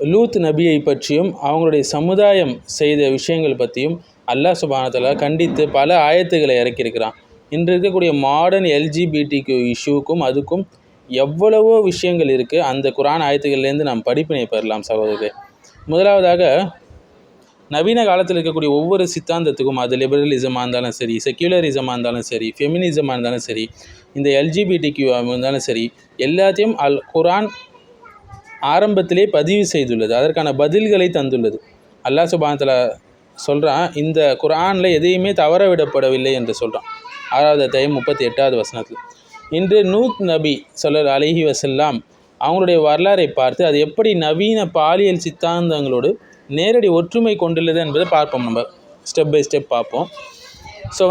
லூத் நபியை பற்றியும் அவங்களுடைய சமுதாயம் செய்த விஷயங்கள் பற்றியும் அல்லாஹ் சுப்ஹானஹு வ தஆலா கண்டித்து பல ஆயத்துக்களை இறக்கியிருக்கிறான். இன்று இருக்கக்கூடிய மாடர்ன் எல்ஜிபிடிக்யூ இஷ்யூக்கும் அதுக்கும் எவ்வளவோ விஷயங்கள் இருக்குது. அந்த குர்ஆன் ஆயத்துக்கள்லேருந்து நாம் படிப்பினை பெறலாம் சகோதரர்களே. முதலாவதாக, நவீன காலத்தில் இருக்கக்கூடிய ஒவ்வொரு சித்தாந்தத்துக்கும், அது லிபரலிசமாக இருந்தாலும் சரி, செக்யூலரிசமாக இருந்தாலும் சரி, ஃபெமினிசமாக இருந்தாலும் சரி, இந்த எல்ஜிபிடிக்யூ இருந்தாலும் சரி, எல்லாத்தையும் குர்ஆன் ஆரம்பத்திலே பதிவு செய்துள்ளது. அதற்கான பதில்களை தந்துள்ளது. அல்லாஹ் சுப்ஹானஹு வ தஆலா சொல்கிறான், இந்த குர்ஆனில் எதையுமே தவற விடப்படவில்லை என்று சொல்கிறான். 6வது அத்தியாயம் 38வது வசனத்தில். இன்று நூத் நபி ஸல்லல்லாஹு அலைஹி வஸல்லம் அவங்களுடைய வரலாறை பார்த்து அது எப்படி நவீன பாலியல் சித்தாந்தங்களோடு நேரடி ஒற்றுமை கொண்டுள்ளது என்பதை பார்ப்போம். நம்ம ஸ்டெப் பை ஸ்டெப் பார்ப்போம். ஸோ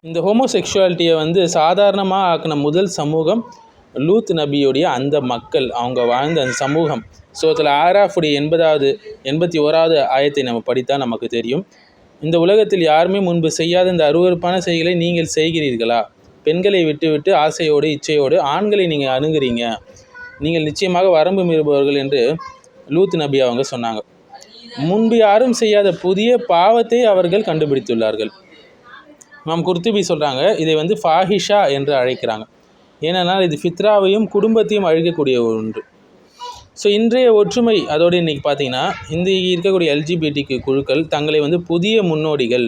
இந்த ஹோமோசெக்ஷுவாலிட்டியை சாதாரணமாக ஆக்கின முதல் சமூகம் லூத் நபியுடைய அந்த மக்கள், அவங்க வாழ்ந்த அந்த சமூகம். சூரத்துல் ஆராஃபுடைய 81வது ஆயத்தை நம்ம படித்தால் நமக்கு தெரியும். இந்த உலகத்தில் யாருமே முன்பு செய்யாத இந்த அருவருப்பான செயல்களை நீங்கள் செய்கிறீர்களா? பெண்களை விட்டு ஆசையோடு இச்சையோடு ஆண்களை நீங்கள் அணுகுறீங்க, நீங்கள் நிச்சயமாக வரம்பு மீறுபவர்கள் என்று லூத் நபி அவங்க சொன்னாங்க. முன்பு யாரும் செய்யாத புதிய பாவத்தை அவர்கள் கண்டுபிடித்துள்ளார்கள். இமாம் குர்துபி சொல்கிறாங்க, இதை ஃபாஹிஷா என்று அழைக்கிறாங்க. ஏனென்றால் இது ஃபித்ராவையும் குடும்பத்தையும் அழிக்கக்கூடிய ஒன்று. ஸோ இன்றைய ஒற்றுமை அதோடு இன்றைக்கி பார்த்திங்கன்னா, இந்த இருக்கக்கூடிய எல்ஜிபிடிக்கு குழுக்கள் தங்களை புதிய முன்னோடிகள்,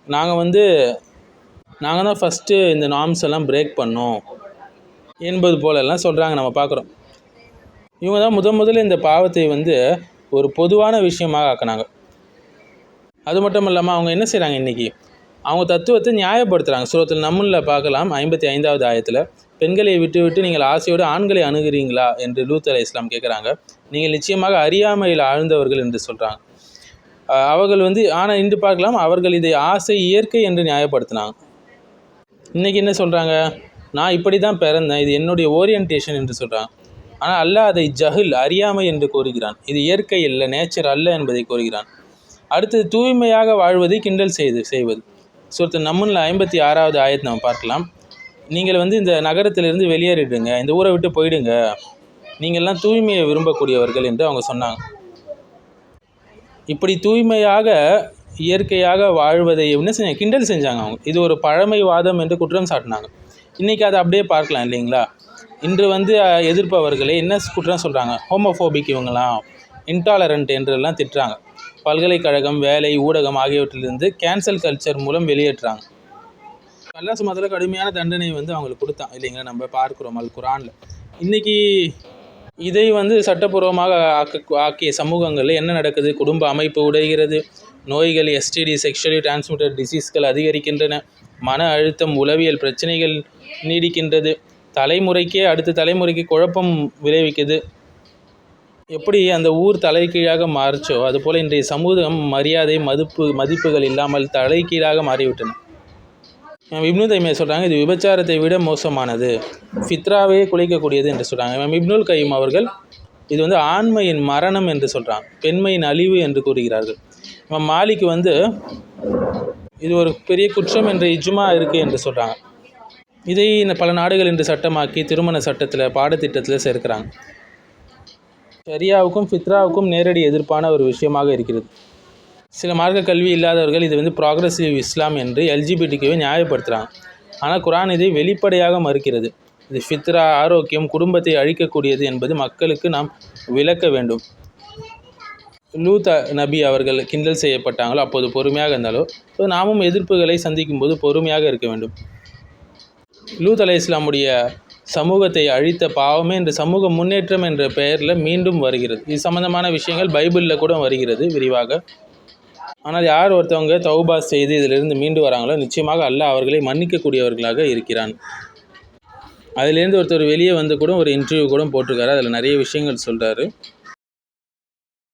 நாங்கள் தான் ஃபஸ்ட்டு இந்த நார்ம்ஸ் எல்லாம் பிரேக் பண்ணோம் என்பது போலெல்லாம் சொல்கிறாங்க. நம்ம பார்க்குறோம். இவங்க தான் முதல்ல இந்த பாவத்தை ஒரு பொதுவான விஷயமாக ஆக்கினாங்க. அது மட்டும் இல்லாமல் அவங்க என்ன செய்கிறாங்க, இன்றைக்கி அவங்க தத்துவத்தை நியாயப்படுத்துகிறாங்க. சூரத்துல் நம்லில் பார்க்கலாம் 55வது ஆயத்தில், பெண்களை விட்டு நீங்கள் ஆசையோடு ஆண்களை அணுகிறீங்களா என்று லூத் அலைஹிஸ்ஸலாம் கேட்குறாங்க. நீங்கள் நிச்சயமாக அறியாமையில் ஆழ்ந்தவர்கள் என்று சொல்கிறாங்க. அவர்கள் ஆனால் இன்று பார்க்கலாம், அவர்கள் இதை ஆசை இயற்கை என்று நியாயப்படுத்தினாங்க. இன்றைக்கி என்ன சொல்கிறாங்க, நான் இப்படி தான் பிறந்தேன், இது என்னுடைய ஓரியன்டேஷன் என்று சொல்கிறாங்க. ஆனால் அல்லாஹ் அதை ஜஹில் அறியாமை என்று கூறுகிறான். இது இயற்கை இல்லை, நேச்சர் அல்ல என்பதை கூறுகிறான். அடுத்தது தூய்மையாக வாழ்வதை கிண்டல் செய்வது. சூரத்துல் நம்லில் 56வது ஆயத்தை நம்ம பார்க்கலாம். நீங்கள் இந்த நகரத்திலிருந்து வெளியேறிடுங்க, இந்த ஊரை விட்டு போயிடுங்க, நீங்கள்லாம் தூய்மையை விரும்பக்கூடியவர்கள் என்று அவங்க சொன்னாங்க. இப்படி தூய்மையாக இயற்கையாக வாழ்வதை என்ன செஞ்சாங்க, கிண்டல் செஞ்சாங்க அவங்க. இது ஒரு பழமைவாதம் என்று குற்றம் சாட்டினாங்க. இன்றைக்கி அதை அப்படியே பார்க்கலாம் இல்லைங்களா. இன்று எதிர்ப்பவர்களே என்ன குற்றம் சொல்கிறாங்க, ஹோமோஃபோபிக், இவங்களாம் இன்டாலரண்ட் என்றெல்லாம் திட்டுறாங்க. பல்கலைக்கழகம், வேலை, ஊடகம் ஆகியவற்றிலிருந்து கேன்சல் கல்ச்சர் மூலம் வெளியேற்றுறாங்க. அல்லாஹ் சுப்ஹானஹு வ தஆலா கடுமையான தண்டனை அவங்களுக்கு கொடுத்தான் இல்லைங்களா. நம்ம பார்க்குறோம் அல் குர்ஆனில். இன்றைக்கி இதை சட்டப்பூர்வமாக ஆக்கிய சமூகங்களில் என்ன நடக்குது, குடும்ப அமைப்பு உடைகிறது, நோய்கள், எஸ்டிடி, செக்ஷுவலி டிரான்ஸ்மிட்டட் டிசீஸ்கள் அதிகரிக்கின்றன, மன அழுத்தம், உளவியல் பிரச்சனைகள் நீடிக்கின்றது, தலைமுறைக்கே அடுத்த தலைமுறைக்கு குழப்பம் விளைவிக்குது. எப்படி அந்த ஊர் தலைகீழாக மாறிச்சோ அதுபோல் இன்றைய சமூகம் மரியாதை மதிப்புகள் இல்லாமல் தலைகீழாக மாறிவிட்டன. இப்னு தைமியா சொல்கிறாங்க, இது விபச்சாரத்தை விட மோசமானது, ஃபித்ராவே குலைக்கக்கூடியது என்று சொல்கிறாங்க. இப்னுல் கைம் அவர்கள் இது ஆண்மையின் மரணம் என்று சொல்கிறாங்க, பெண்மையின் அழிவு என்று கூறுகிறார்கள். மாலிக் இது ஒரு பெரிய குற்றம் என்ற இஜ்மா இருக்குது என்று சொல்கிறாங்க. இதை பல நாடுகள் இன்று சட்டமாக்கி திருமண சட்டத்தில் பாடத்திட்டத்தில் சேர்க்கிறாங்க. ஷரியாவுக்கும் ஃபித்ராவுக்கும் நேரடி எதிர்ப்பான ஒரு விஷயமாக இருக்கிறது. சில மார்க்க கல்வி இல்லாதவர்கள் இது ப்ராக்ரெசிவ் இஸ்லாம் என்று எல்ஜிபிடிக்குவை நியாயப்படுத்துகிறாங்க. ஆனால் குர்ஆன் இதை வெளிப்படையாக மறுக்கிறது. இது ஃபித்ரா, ஆரோக்கியம், குடும்பத்தை அழிக்கக்கூடியது என்பது மக்களுக்கு நாம் விளக்க வேண்டும். லூத் நபி அவர்கள் கிண்டல் செய்யப்பட்டாங்களோ அப்போது பொறுமையாக இருந்தாலோ நாமும் எதிர்ப்புகளை சந்திக்கும் போது பொறுமையாக இருக்க வேண்டும். லூத் அலைஹிஸ்ஸலாமுடைய சமூகத்தை அழித்த பாவமே இந்த சமூக முன்னேற்றம் என்ற பெயரில் மீண்டும் வருகிறது. இது சம்பந்தமான விஷயங்கள் பைபிளில் கூட வருகிறது விரிவாக. ஆனால் யார் ஒருத்தவங்க தௌபா செய்து இதிலிருந்து மீண்டு வராங்களோ நிச்சயமாக அல்லாஹ் அவர்களை மன்னிக்கக்கூடியவர்களாக இருக்கிறான். அதிலேருந்து ஒருத்தர் வெளியே கூட ஒரு இன்டர்வியூ கூட போட்டிருக்காரு. அதில் நிறைய விஷயங்கள் சொல்கிறாரு.